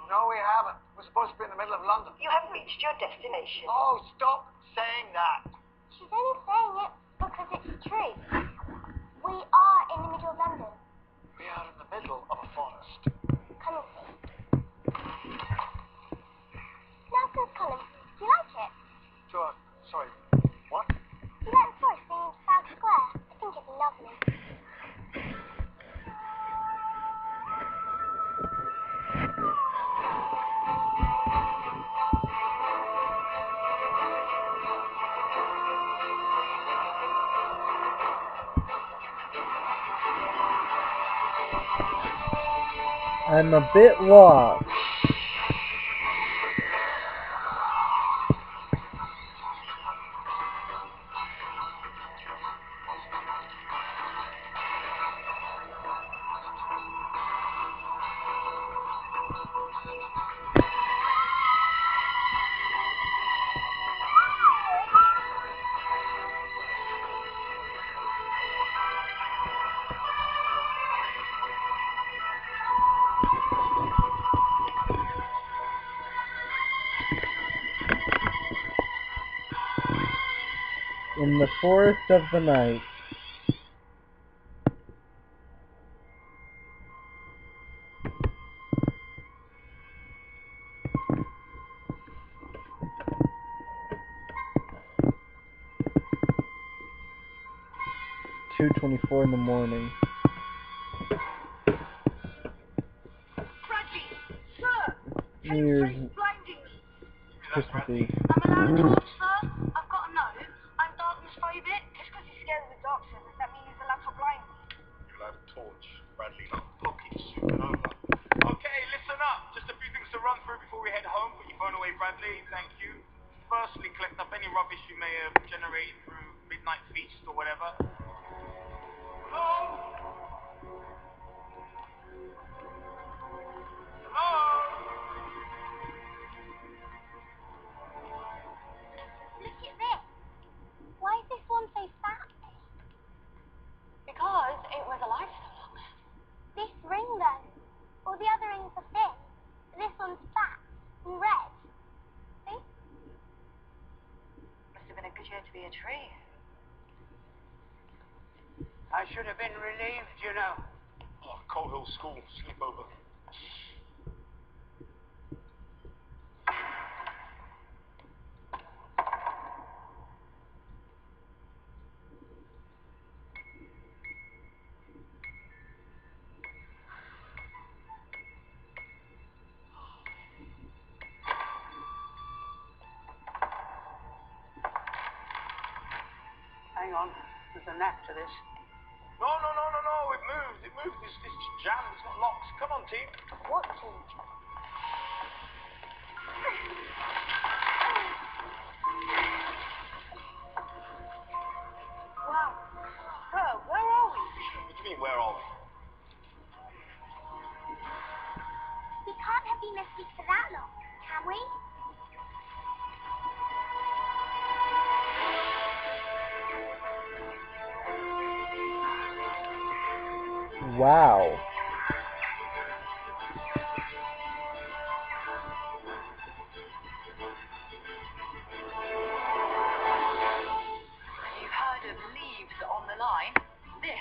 No, we haven't. We're supposed to be in the middle of London. You have reached your destination. Oh, stop saying that. She's only saying it because it's true. We are in the middle of London. We are in the middle of a forest. Come and see. Nelson's column. Do you like it? Sure. Sorry. What? Do you like the forest being in South Square? I think it's lovely. I'm a bit lost. In the forest of the night. "2:24 in the morning." Reggie, sir! New Year's Blinding me. Christmas Eve. I'm allowed to talk, sir? I've got to know. I'm darkness phobic. Just because he's scared of the dark, sir, does that mean he's allowed to blind me? You'll have a torch, Bradley, not pocket supernova. Okay, listen up. Just a few things to run through before we head home. Put your phone away, Bradley. Thank you. Firstly, collect up any rubbish you may have generated through Midnight Feast or whatever. Hello? Hello? Look at this. Why is this one so fat? Because it was alive so long. This ring then. All the other rings are thin. This one's fat and red. See? Must have been a good year to be a tree. I should have been relieved, you know. Oh, Coal Hill School, sleepover. Hang on, there's a knack to this. No, it moved. It's jammed, it's not locked. Come on, team. What team? be messy for that long, can we? Wow. You've heard of leaves on the line? This is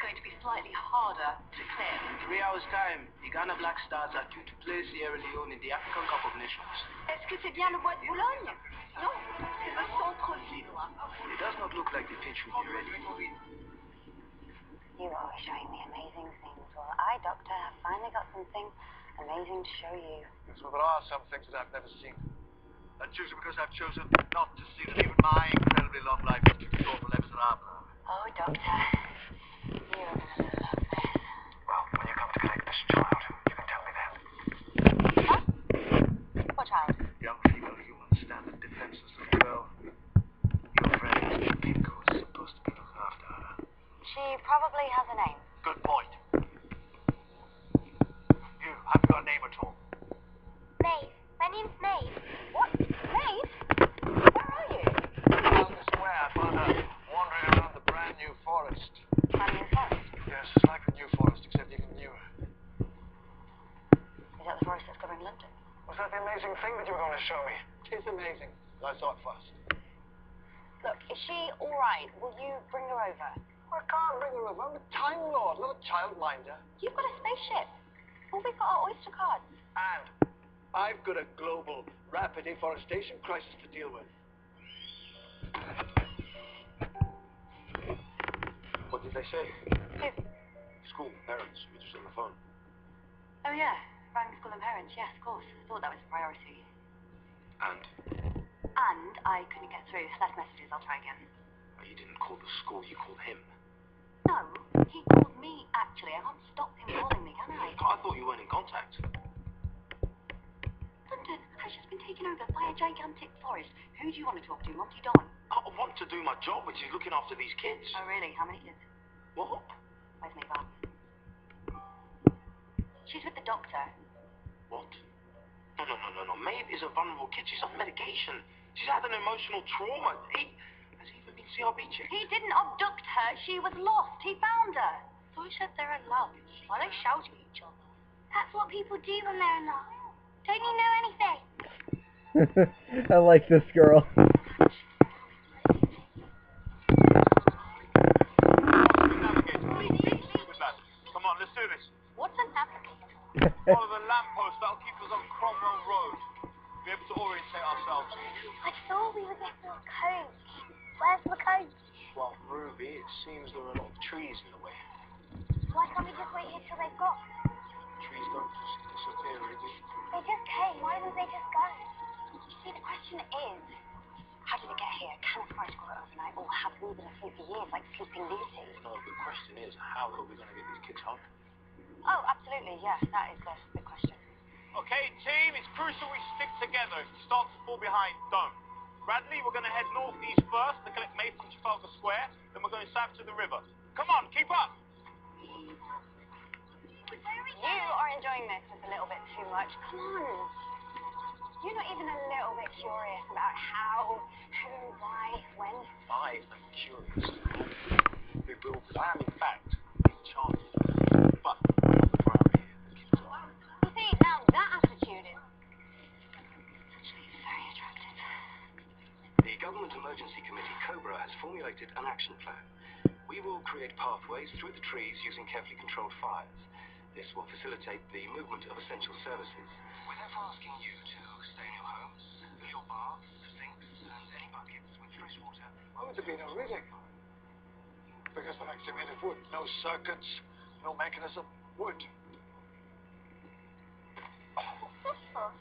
going to be slightly harder to clear. 3 hours time, the Ghana Black Stars are due to play Sierra Leone in the African Cup of Nations. Est-ce que c'est bien le bois de Boulogne? Non, c'est le centre-ville. It does not look like the pitch will be ready. You are showing me amazing things. Well, I, Doctor, have finally got something amazing to show you. Yes, well, there are some things that I've never seen. That's usually because I've chosen not to see them. Even my incredibly long life is too short for Les Miserables. Oh, Doctor, you're gonna love this. Well, when you come to collect this child, you can tell me that. What child? Young female human standard defenseless little girl. Your friend, Pinko, is supposed to be looking after her. She probably has a name. Good point. You, have you got a name at all? Maeve. My name's Maeve. What? Maeve? Where are you? Out in the square, I found her wandering around the brand new forest. Brand new forest. Yes, it's like the new forest, except even newer. Is that the forest that's covering London? Was that the amazing thing that you were going to show me? It is amazing. I saw it first. Look, is she all right? Will you bring her over? I can't bring her over. I'm a Time Lord, not a childminder. You've got a spaceship. Well, we've got our Oyster cards. And I've got a global rapid deforestation crisis to deal with. What did they say? Who? School, parents, we were just on the phone. Oh, yeah. Rang school and parents. Yes, of course. I thought that was a priority. And? And I couldn't get through. Left messages. I'll try again. You didn't call the school, you called him. No, he called me, actually. I can't stop him calling me, can I? I thought you weren't in contact. London has just been taken over by a gigantic forest. Who do you want to talk to, Monty Don? I want to do my job, which is looking after these kids. Oh, really? How many kids? What? Where's my mum? She's with the doctor. What? No. Maeve is a vulnerable kid. She's on medication. She's had an emotional trauma. Has he even been CRB checked? He didn't abduct her. She was lost. He found her. So he said they're in love. Why are they shouting at each other? That's what people do when they're in love. Don't you know anything? I like this girl. Come on, let's do this. What's an navigator? Follow the lamppost, that'll keep us on Cromwell Road. Be able to orientate ourselves. I thought we were getting a coach. Where's the coach? Well, Ruby, it seems there are a lot of trees in the way. Why can't we just wait here till they've got? Trees don't just disappear, Ruby. They just came. Why didn't they just go? See, the question is, how did it get here? Can a forest grow overnight, or have we been asleep for years, like Sleeping Beauty? No, the question is, how are we going to get these kids home? Oh, absolutely, yeah, that is the big question. Okay, team, it's crucial we stick together. If you start to fall behind, don't. Bradley, we're going to head northeast first to collect Maeve from Trafalgar Square, then we're going south to the river. Come on, keep up! You are enjoying this just a little bit too much. Come on. You're not even a little bit curious about how, who, why, when. I am curious. Bewildered. I am, in fact, enchanted. But the priority is the kids are. You see, now that attitude is actually very attractive. The Government Emergency Committee, COBRA, has formulated an action plan. We will create pathways through the trees using carefully controlled fires. This will facilitate the movement of essential services. We're therefore asking you to stay in your homes, fill your baths, sinks, and any buckets with fresh water. Why would there be no reading? Because they're actually made of wood. No circuits, no mechanism. Wood. What's this for?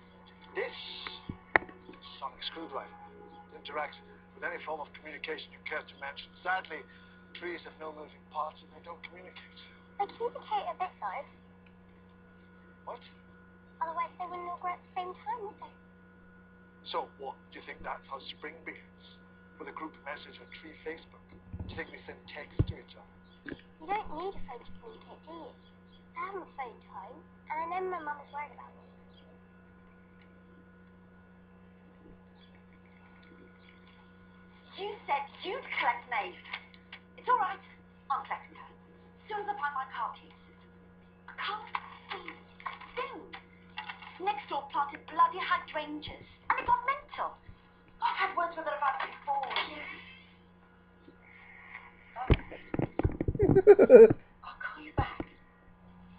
This sonic screwdriver interacts with any form of communication you care to mention. Sadly, trees have no moving parts and they don't communicate. They communicate a bit though. What? Otherwise they wouldn't all grow at the same time, would they? So, what? Do you think that's how spring begins? With a group message on Tree Facebook? Do you think we send texts to each other? You don't need a phone to communicate, do you? I haven't phone time, and I know my mum is worried about me. You said you'd collect Maeve. It's all right. I'm collecting her. As soon as I find my car keys. I can't see a thing. Next door planted bloody hydrangeas. And they got mental. I've had words with her about it before. I'll call you back.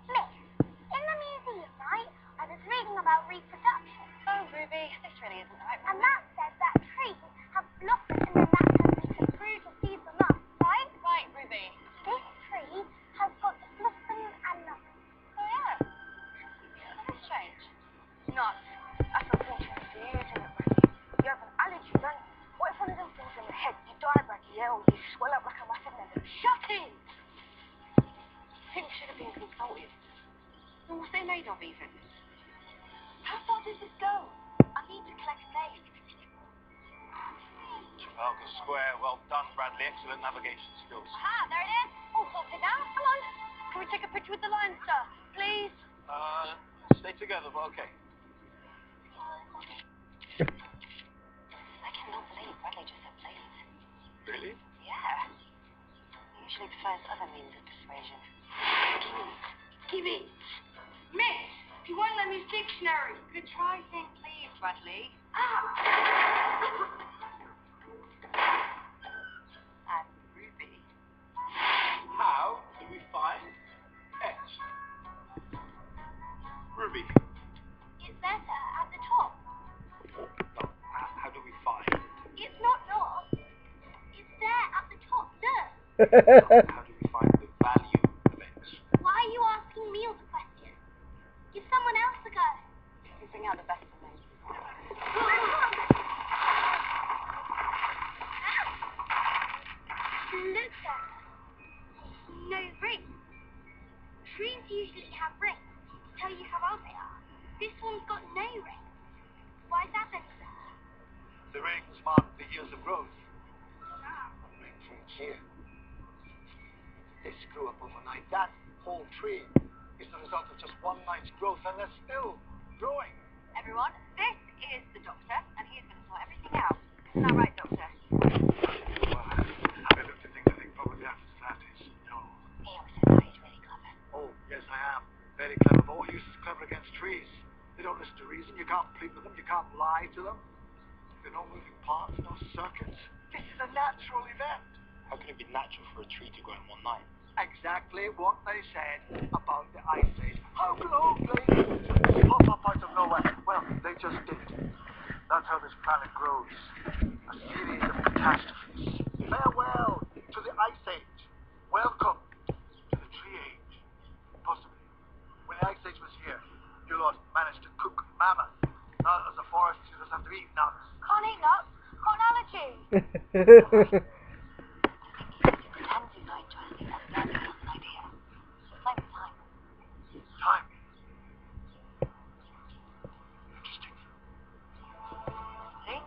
Miss, in the museum, right, I was reading about reproduction. Oh, Ruby, this really isn't right. And that says that trees have blossomed and then that turns into fruit or seeds or nuts, right? Right, Ruby. This tree has got blossom and nuts. Oh, yeah. That is strange. Nuts. That's unfortunate for you, isn't it, Brandy? You have an allergy, don't you? What if one of them falls in your head? You die, Brandy, yeah? Or you swell up like a massive lemon. Shut it! Pink should have been consulted. Well, what's they made of, even? How far does this go? I need to collect Maeve. Trafalgar Square. Well done, Bradley. Excellent navigation skills. Ah, there it is. All sorted now. Come on. Can we take a picture with the Lion Star, please? Stay together, but okay. I cannot believe Bradley just said please. Really? Yeah. He usually prefers other means of persuasion. Give it. Miss, he won't let me use dictionary. Good try saying please, Bradley. And Ruby. How do we find X? Ruby. It's there, sir, at the top. No, how do we find it? It's not yours. It's there at the top, sir. How do we find the value of X? Why are you asking me all the questions? Give someone else a go. You bring out the best in me. Look, sir. No rings. Trees usually have rings to tell you how old they are. This one's got no rings. Why is that then, sir? The rings mark the years of growth. Ring from here. They grew up overnight. That whole tree is the result of just one night's growth, and they're still growing. Everyone, this is the doctor, and he's going to sort everything out. Isn't that right, doctor? Well, having looked at things, I think probably the answer to that is no. He always says that he's really clever. Oh, yes, I am. Very clever, but what use is clever against trees? They don't listen to reason. You can't plead with them. You can't lie to them. There are no moving parts, no circuits. This is a natural event. How can it be natural for a tree to grow in one night? Exactly what they said about the Ice Age. How can old places pop up out of nowhere? Well, they just did. That's how this planet grows. A series of catastrophes. Farewell to the Ice Age. Welcome to the Tree Age. Possibly. When the Ice Age was here, you lot managed to cook mammoth. Now as a forest, you just have to eat nuts. Can't eat nuts. Got an allergy. Tansy night to us think that Bradley has an idea. Same as time. Time. Interesting. See?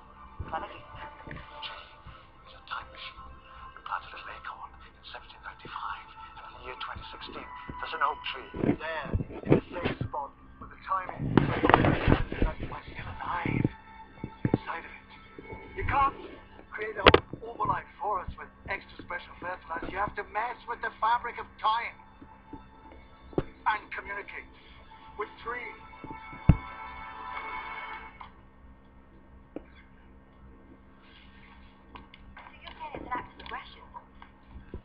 Clever geek. It's a time machine. We planted a little acorn in 1795, and in the year 2016, there's an oak tree there, in the same spot, with the timing. My still alive inside of it. You can't create a whole overnight forest with extra special fertilizer. You have to mess with the fabric of time and communicate with trees. So you're saying it's an act of aggression?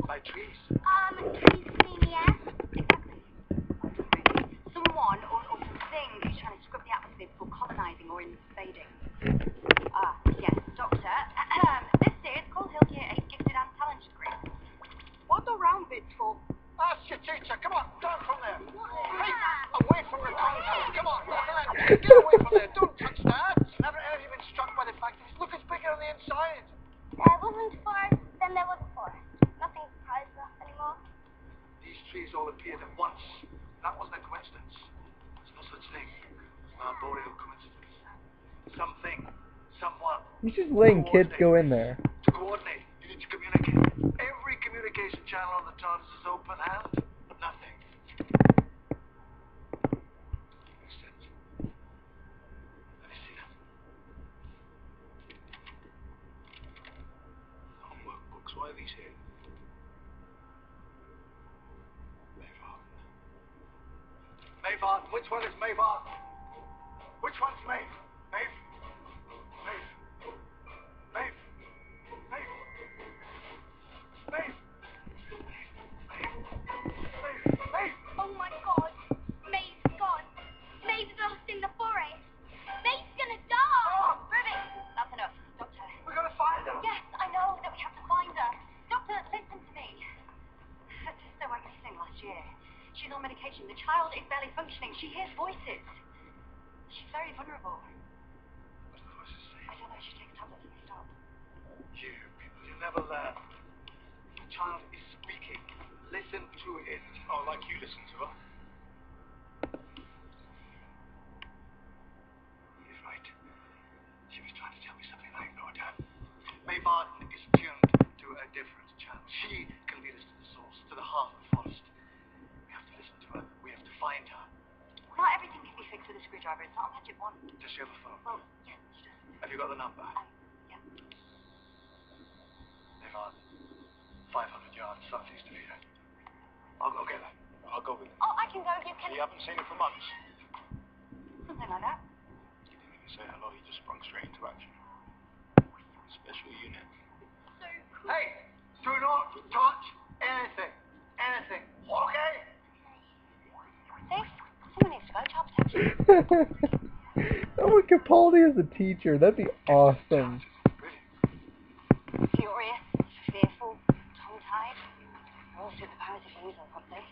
By trees. Trees clean the air. Exactly. Someone or something who's trying to scrub the atmosphere before colonizing or invading. Ah, yes, doctor. This is Cold Hill Year 8 Gifted and Talented Group. What the round bits for? Ask your teacher. Come on, down from there. Hey, away from the compound. Come on, look at that. Get away from there. Don't touch that. Never have you been struck by the fact that look, it's bigger on the inside. There wasn't a forest, then there was a forest. Nothing surprises us anymore. These trees all appeared at once. That wasn't a coincidence. There's no such thing. Arboreal coincidence. Something, someone. He's just letting kids go in there. To coordinate, you need to communicate. Every communication channel on the TARDIS is open and nothing. Makes sense. Let me see that. Arden? Which one is Maeve Arden? Which one's Maeve? Maeve? Maeve? Maeve? Maeve? Maeve? Maeve? Oh my god. Maeve's gone. Maeve's lost in the forest. Maeve's gonna die. Oh, Ruby, that's enough. Doctor. we're gonna find her. Yes, I know that we have to find her. Doctor, listen to me. Her sister went missing last year. She's on medication. The child is barely functioning. She hears voices. She's very vulnerable. What do the voices say? I don't know. She takes tablets and they stop. You people, you never learn. The child is speaking. Listen to it. Oh, like you listen to her. He's right. She was trying to tell me something I ignored her. Maeve Arden is tuned to a different channel. She can lead us to the source, to the heart of the forest. We have to listen to her. We have to find her. Not everything can be fixed with a screwdriver. It's not a magic wand. Does she have a phone? Well, yes, she does. Have you got the number? Yeah. Maeve Arden, 500 yards southeast of here. I'll go get her. I'll go with you. Oh, I can go. You can. You haven't seen her for months. Something like that. You didn't even say hello, you just sprung straight into action. Special unit. So cool. Hey, do not touch anything. Anything. Okay? Dave, someone needs to go. Child protection. Oh, Capaldi as a teacher. That'd be awesome. Furious, fearful, tongue-tied. All superpowers if you use them properly.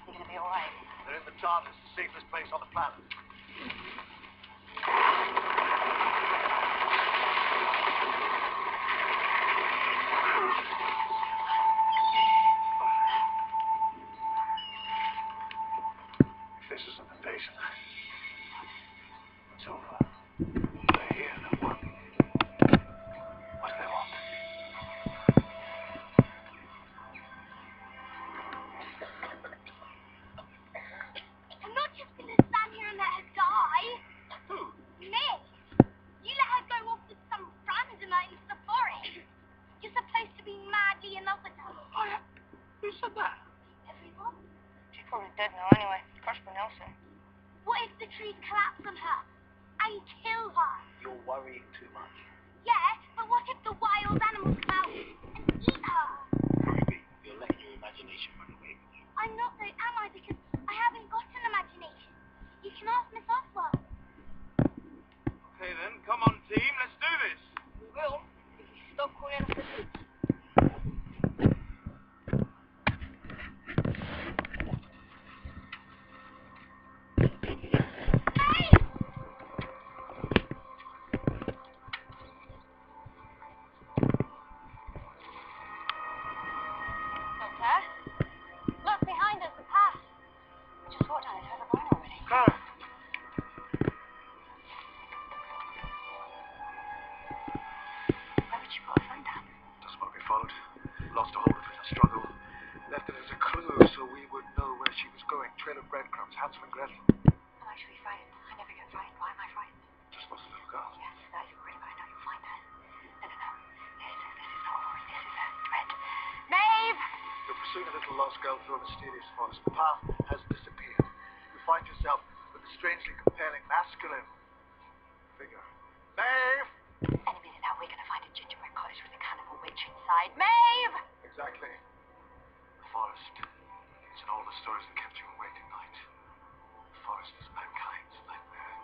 You're gonna be alright. They're in the TARDIS, the safest place on the planet. If this is an invasion, it's over. They're here, they've won. What do they want? I'm not just gonna stand here and let her die. Who? Me. You let her go off with some randomer into the forest. You're supposed to be madly in love with her. Who said that? Everyone. She's probably dead now anyway. Crushed by Nelson. What if the trees collapse on her and kill her? You're worrying too much. Yeah, but what if the wild animals come out and eat her? Ruby, you're letting your imagination run away with you. I'm not though, am I? Because I haven't got an imagination. You can ask Miss Oswald. Okay then, come on team, let's do this. We will. If you stop calling us the boots. Doctor? Look behind us, the path. Just walked down it overgrown already. Clara! Where would she put her phone down? Doesn't want to be followed. Lost a hold of it in a struggle. Left it as a clue so we would know where she was going. Trail of breadcrumbs, Hansel and Gretel. I'm actually frightened. I never get frightened. Why am I frightened? Just lost a little girl. Yes, that is great, but I know you'll find her. No. This is not a worry. This is a threat. Maeve! You're pursuing a little lost girl through a mysterious forest. The path has disappeared. You find yourself with a strangely compelling masculine figure. Maeve! Any minute now, we're going to find a gingerbread cottage with a cannibal witch inside. Maeve! Exactly. The forest. It's in all the stories that kept you awake at night. The forest is mankind's nightmare.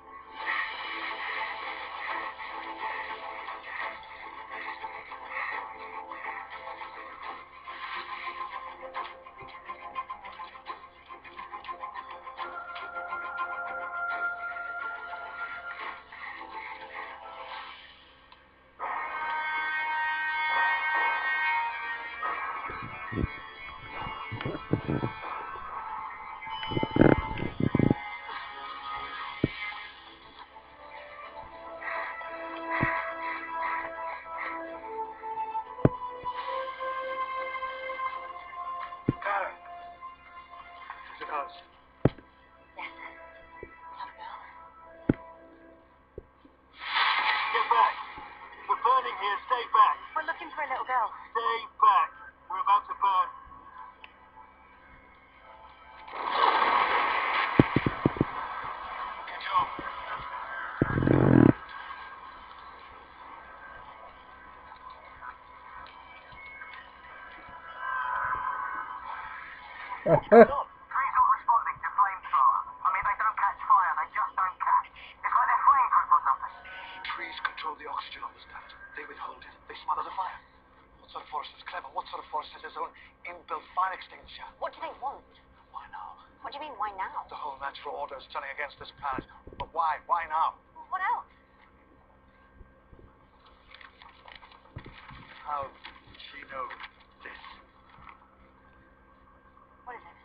Karen! Is it us? Yes. Little girl. Get back. We're burning here, stay back. We're looking for a little girl. Stay back. We're about to burn. not responding to flamethrower. I mean, they don't catch fire, they just don't catch. It's like they're flameproof or something. Trees control the oxygen on this planet. They withhold it. They smother the fire. What sort of forest is clever? What sort of forest has its own inbuilt fire extinguisher? What do they want? Why now? What do you mean, why now? The whole natural order is turning against this planet. But why? Why now? What else? How did she know this? What is it?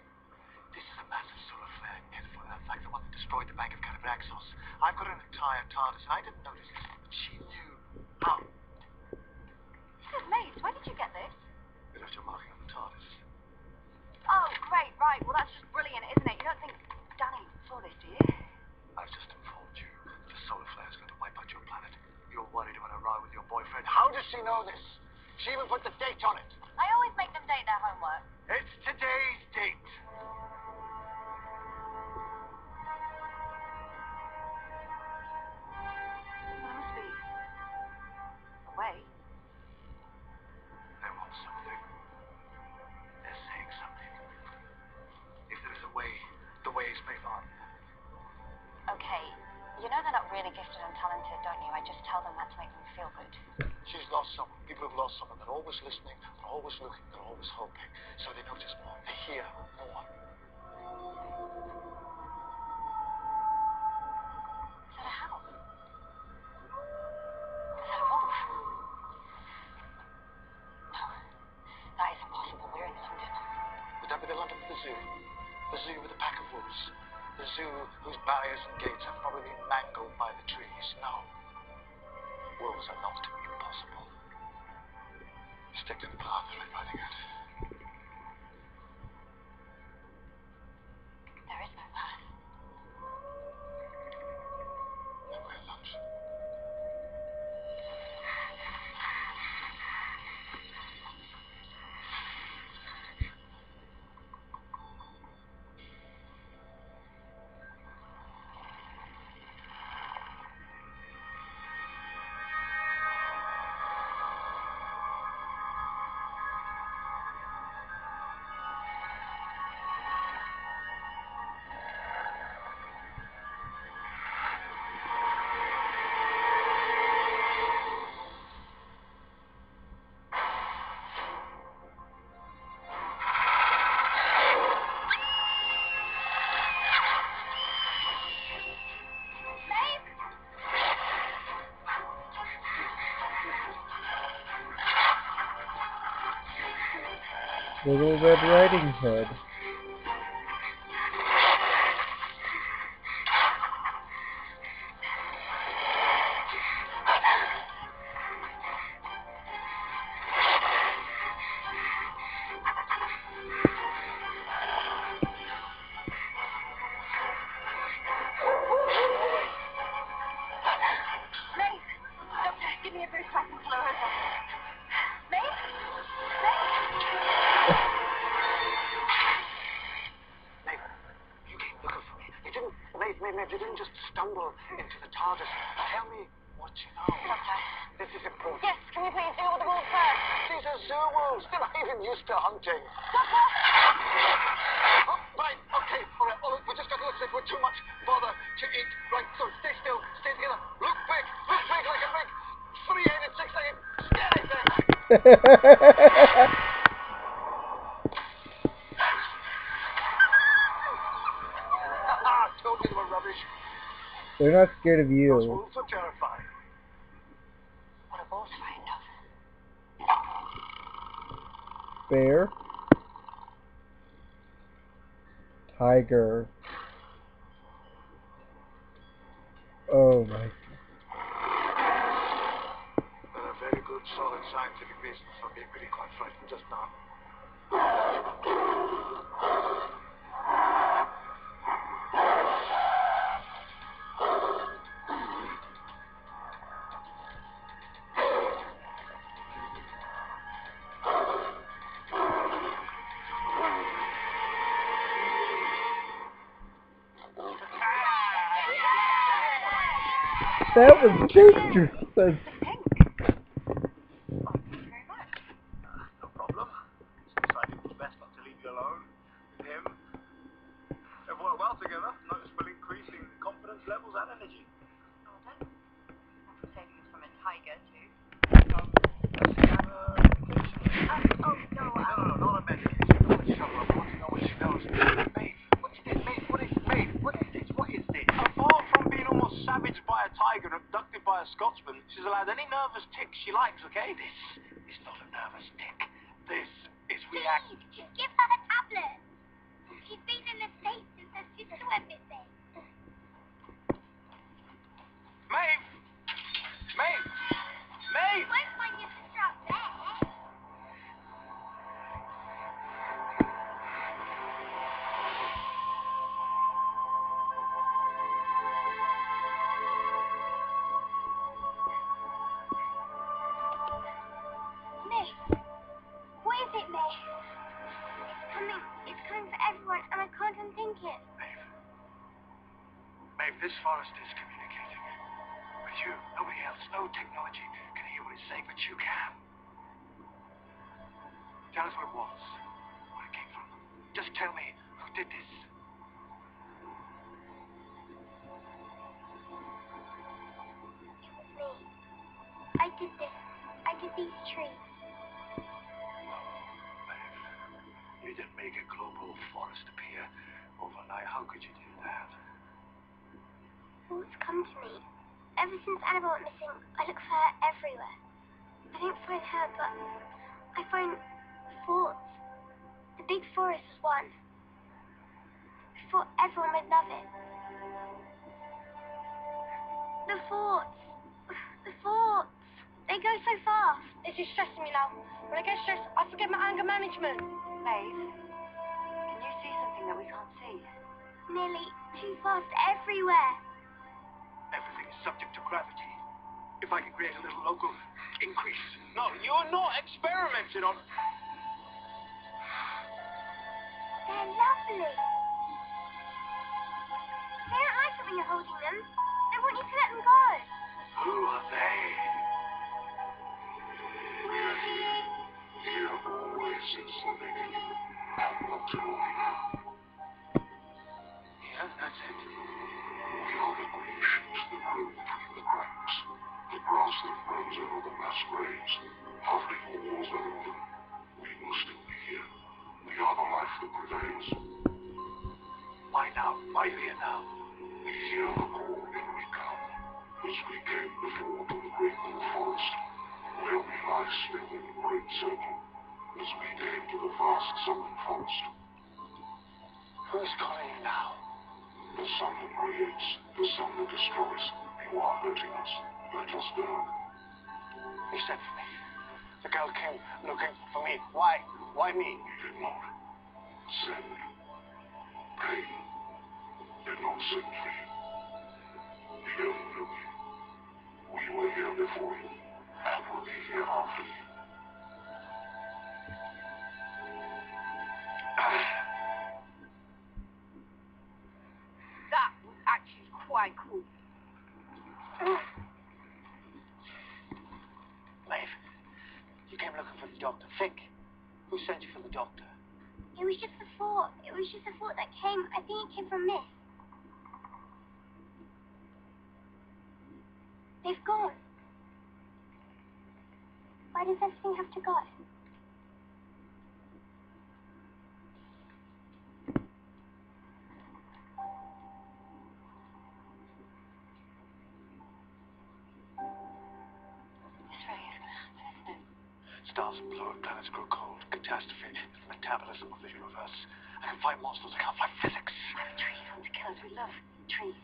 This is a massive solar flare, like the one that destroyed the bank of Calibraxos. I've got an entire TARDIS, and I didn't notice this, but she knew. How? This is Mace. Where did you get this? You left your marking on the TARDIS. Oh, great, right. Well, that's just brilliant, isn't it? You don't think Danny saw this, do you? I've just informed you the solar flare is going to wipe out your planet. You're worried about a row with your boyfriend. How does she know this? She even put the date on it. I always make them date their homework. It's today's date. Well, it must be a way. They want something. They're saying something. If there is a way, the way is Mayvon. Okay, you know they're not really gifted and talented, don't you? I just tell them that to make them feel good. She's lost someone. People have lost someone. They're always listening. They're always looking. They're always hoping. So they notice more. They hear more. Is that a house? Is that a wolf? No, that is impossible. We're in London. Would that be the London of the zoo? The zoo with a pack of wolves? The zoo whose barriers and gates have probably been mangled by the trees? No. Wolves are not impossible. Stick to the path, Red Riding Hood. There is no path. Then we're at lunch. Little Red Riding Hood. Mace! Doctor, give me a boost so I can pull her over. Mace? Maeve, you came looking for me. You didn't, Maeve, you didn't just stumble into the TARDIS. Tell me what you know. Doctor. This is important. Yes, can we please deal with the wolves first? These are zoo wolves. They're not even used to hunting. Doctor! Oh, right, okay, all right. Oh, we just got to look as if we're too much bother to eat. Right, so stay still, stay together. Look big like a big three-headed, six-legged scary thing. I told you they were rubbish. They're not scared of Those you. wolves are terrifying. What are wolves frightened of? Bear. Tiger. Oh my. There are very good, solid scientific reasons for being really quite frightened just now. That was dangerous. No problem. Since I decided it was best not to leave you alone with him. savaged by a tiger and abducted by a Scotsman, she's allowed any nervous tick she likes, okay? This is not a nervous tick. This is Please, reaction. just give her the tablet. She's been in the States since her sister went missing. Maeve! Maeve! Maeve! You won't find your sister up there. Maeve? What is it, Maeve? It's coming for everyone, and I can't unthink it. Maeve, this forest is communicating. With you, nobody else, no technology can hear what it's saying, but you can. Tell us what it was, where it came from. Just tell me who did this. It was me. I did this. I did these trees. You didn't make a global forest appear overnight. How could you do that? Thoughts come to me. Ever since Annabelle went missing, I look for her everywhere. I don't find her, but I find thoughts. The big forest was one. I thought everyone would love it. The thoughts. The thoughts. They go so fast. This is stressing me now. When I get stressed, I forget my anger management. Maeve, can you see something that we can't see? Nearly too fast everywhere. Everything is subject to gravity. If I can create a little local increase. No, you're not experimenting on... They're lovely. They don't like it when you're holding them. They want you to let them go. Who are they? We're here. Here always since the beginning. And not to Yeah, that's it. We are the creations that grow between the cracks. The grass that grows over the mass graves. Hovering walls that open. We will still be here. We are the life that prevails. Why now? Why are you here now? We hear the call and we come. As we came before to the great blue forest, where we lie still in a great circle. As we came to the vast southern forest. Who's calling you now? The sun that creates, the sun that destroys. You are hurting us. Let us go. You sent for me. The girl came looking for me. Why? Why me? We did not send. Pain did not send for you. The elderly. We were here before you, and will be here after you. That was actually quite cool. Maeve, you came looking for the doctor. Think. Who sent you for the doctor? It was just a thought. It was just a thought that came. I think it came from Miss. They've gone. Why does everything have to go? This really is going to happen, isn't it? Stars implode, planets grow cold, catastrophe, it's the metabolism of the universe. I can fight monsters, I can't fight physics. Why the trees want to kill us? We love trees.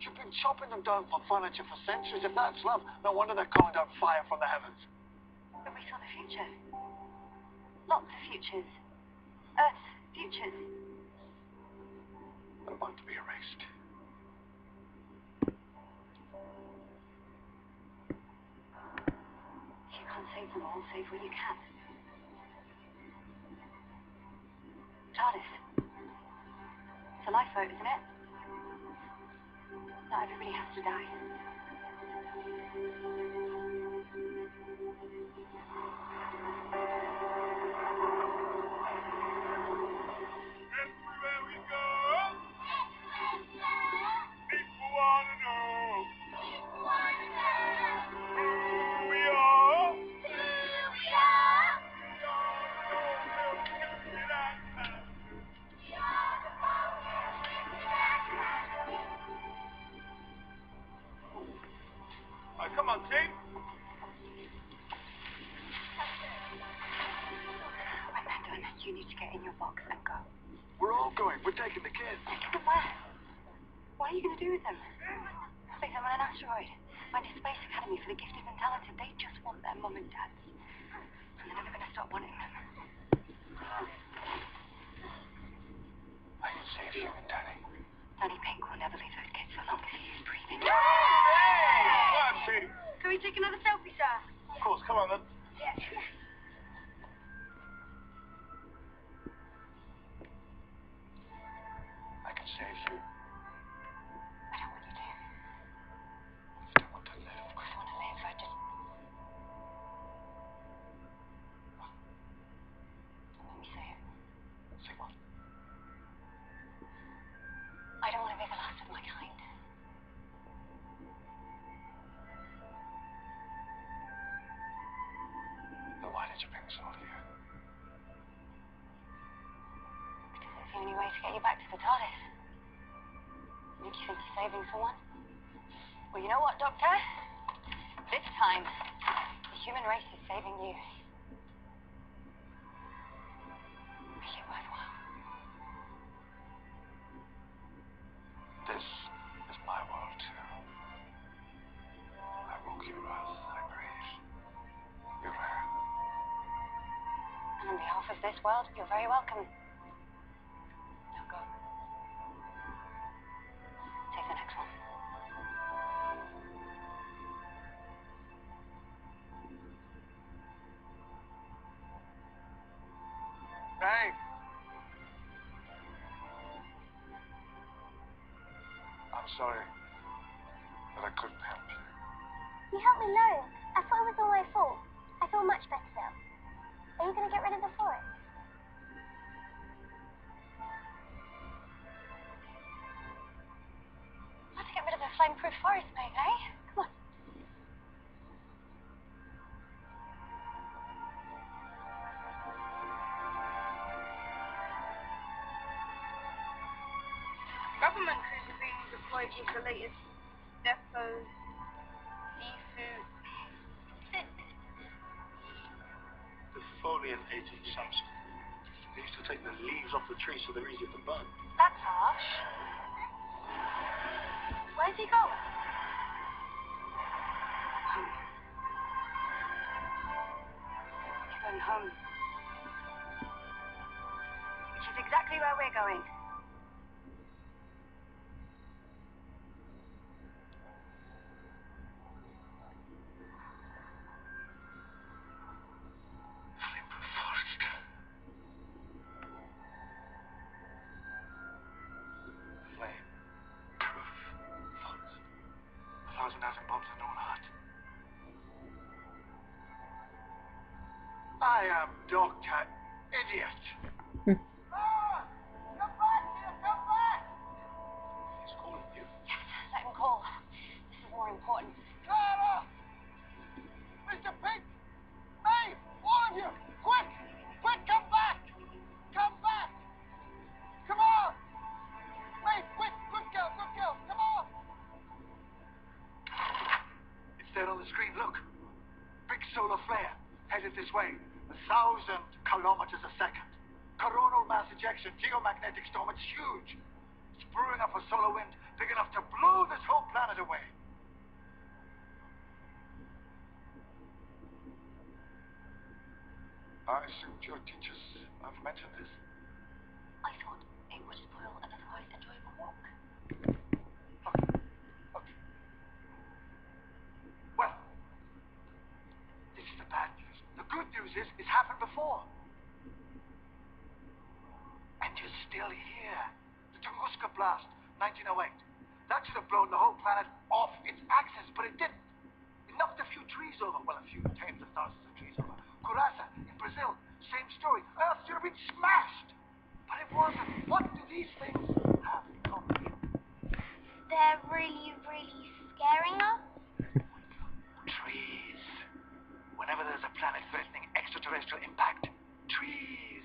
You've been chopping them down for furniture for centuries. If that's love, no wonder they're calling down fire from the heavens. But we saw the future. Lots of futures. Earth's futures. They're about to be erased. If you can't save them all, save what you can. TARDIS. It's a lifeboat, isn't it? Not everybody has to die. Everywhere we go, people wanna know who we are. team. Right, Madon, you need to get in your box and go. We're all going. We're taking the kids. Take them where? What are you going to do with them? Stick them on an asteroid. Find a space academy for the gifted and talented. They just want their mum and dads. And they're never going to stop wanting them. I can save you and Danny. Danny Pink will never leave those kids so long as he is breathing. Work, team. Can we take another selfie, sir? Of course, come on then. Yeah. I can save you. I don't want you to. I don't want to live. I want to live. I just... Let me say it. Say what? I don't want to be the last of my kind. Then why did you bring us all here? Because it's the only way to get you back to the TARDIS. Make you think you're saving someone? Well, you know what, Doctor? This time, the human race is saving you. Make it worthwhile. This is my world too. I walk your earth, I breathe your air. And on behalf of this world, you're very welcome. Now go. Take the next one. Hey! I'm sorry that I couldn't help you. You helped me loads. I thought it was all my fault. I feel much better now. Are you going to get rid of the forest? How to get rid of a flame-proof forest, mate, eh? Come on. Government crews are being deployed with the latest depots, seafood. Defoliant agent Samson. They used to take the leaves off the tree so they're easier to burn. That's harsh. Where's he going? Home. He's going home. Which is exactly where we're going. Flame-proof forest. Flame-proof forest. 1,000 atom bombs and no heart. I am Dr. Idiot. Ah! Come back here! Come back! He's calling you. Yes, let him call. This is more important. Clara! Mr. Pink! Maeve! All of you! Quick! Quick, come back! Come back! Come on! Maeve, quick! Good girl, come on! It's there on the screen, look. Big solar flare, headed this way. 1,000 kilometers a second. Coronal mass ejection, geomagnetic storm, it's huge. It's brewing up a solar wind big enough to blow this whole planet away. I assumed your teachers have mentioned this. I thought it would spoil an otherwise enjoyable walk. Look. Well, this is the bad news. The good news is it's happened before. And you're still here. The Tunguska blast, 1908. That should have blown the whole planet off its axis, but it didn't. It knocked a few trees over. Well, a few tens of thousands of trees over. Curaçao in Brazil, same story. Earth should have been smashed. But it wasn't. What do these things have in common? They're really, really scaring us. Trees. Whenever there's a planet-threatening extraterrestrial impact, trees.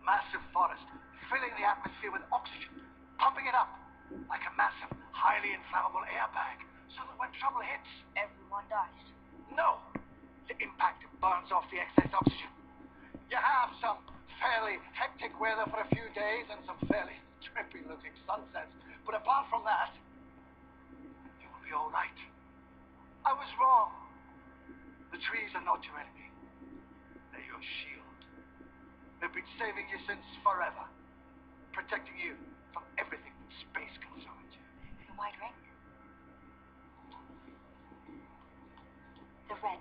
Massive forest, filling the atmosphere with oxygen, pumping it up like a massive, highly inflammable airbag, so that when trouble hits, Everyone one dies. No! The impact burns off the excess oxygen. You have some fairly hectic weather for a few days and some fairly trippy-looking sunsets. But apart from that, you will be all right. I was wrong. The trees are not your enemy. They're your shield. They've been saving you since forever. Protecting you from everything space concerns you. The white ring? The red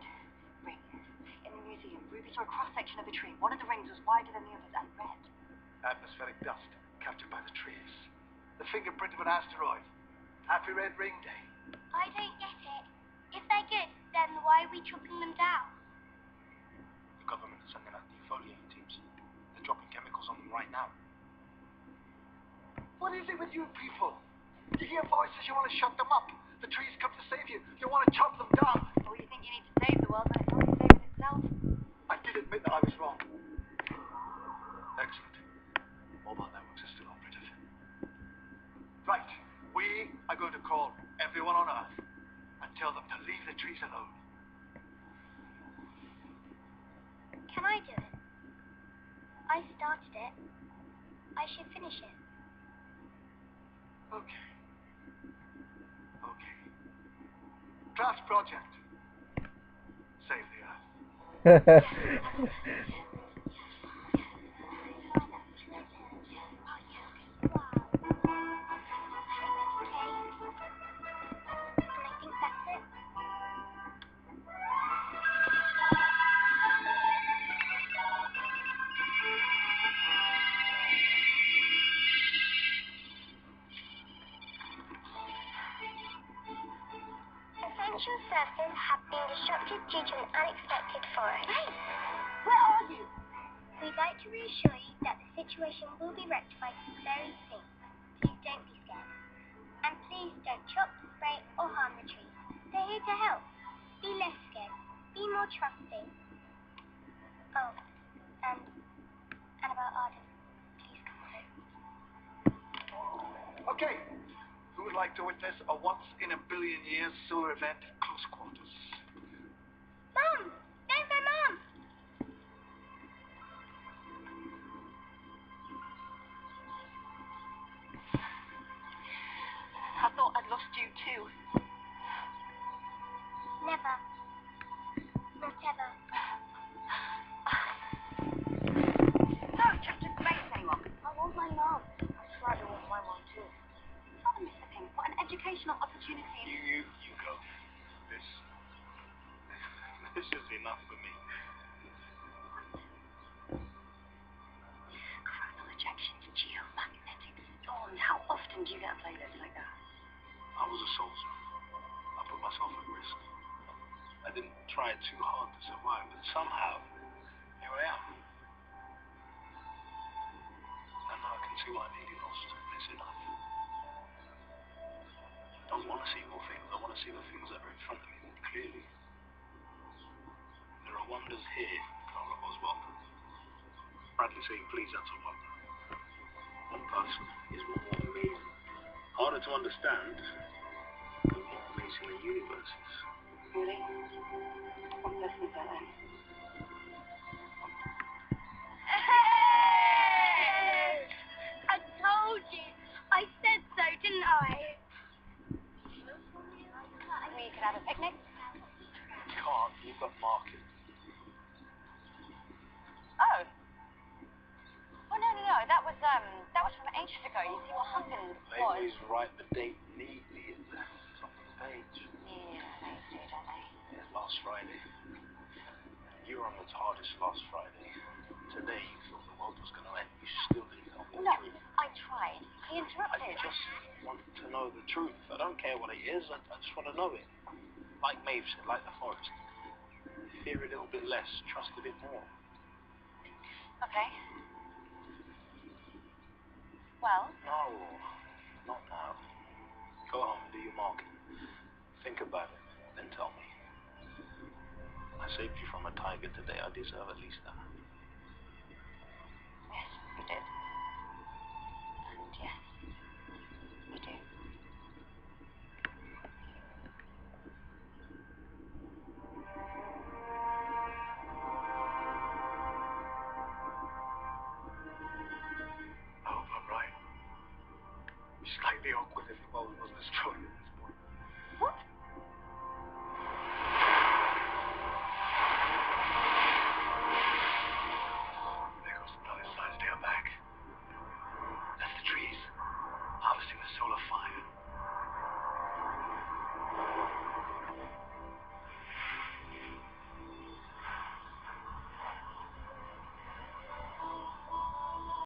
ring. In the museum, Ruby saw a cross-section of the tree. One of the rings was wider than the others and red. Atmospheric dust captured by the trees. The fingerprint of an asteroid. Happy Red Ring Day. I don't get it. If they're good, then why are we chopping them down? The government is sending out defoliating teams. They're dropping chemicals on them right now. What is it with you people? You hear voices, you want to shut them up. The trees come to save you. You want to chop them down. Or you think you need to save the world when it's already saving itself? I did admit that I was wrong. Excellent. Mobile networks are still operative. Right. We are going to call everyone on Earth and tell them to leave the trees alone. Can I do it? I started it. I should finish it. Okay. Okay. Draft project. Save the Earth. And I think that's it. Essential services have been disrupted due to an unexpected forest. Hey, where are you? We'd like to reassure you that the situation will be rectified very soon. Please don't be scared. And please don't chop, spray, or harm the trees. They're here to help. Be less scared. Be more trusting. Oh, and about Arden. Please come home. Okay. Who would like to witness a once-in-a-billion-year solar event close quarters? Mom! There's my mom! I thought I'd lost you too. Never. Not ever. Don't just disgrace anyone. I want my mom. I swear I want my mom too. Father, Mr. Pink, what an educational opportunity. You go. This is enough for me. Coronal ejections, geomagnetics, storms. How often do you get a playlist like that? I was a soldier. I put myself at risk. I didn't try too hard to survive, but somehow, here I am. And now I can see what I nearly lost, and it's enough. I don't want to see more things. I want to see the things that are in front of me more clearly. There are wonders here, Clara Oswald. Bradley saying please, that's a wonder. One person is more amazing. Harder to understand, but more amazing than universes. Really? What person is that then? I told you. I said so, didn't I? We could have a picnic. Can't, you've got market. Oh. Oh no. That was from ages ago. You see what happened was. Always write the date neatly at the top of the page. Yeah, they do, don't they? Yeah, last Friday. You were on the TARDIS last Friday. Today you thought the world was going to end. You still didn't tell me No, the truth. I tried. He I interrupted. just want to know the truth. I don't care what it is. I just want to know it. Like Maeve said, like the forest. Fear a little bit less, trust a bit more. Okay. Well? No, not now. Go home and do your marking. Think about it, then tell me. I saved you from a tiger today. I deserve at least that.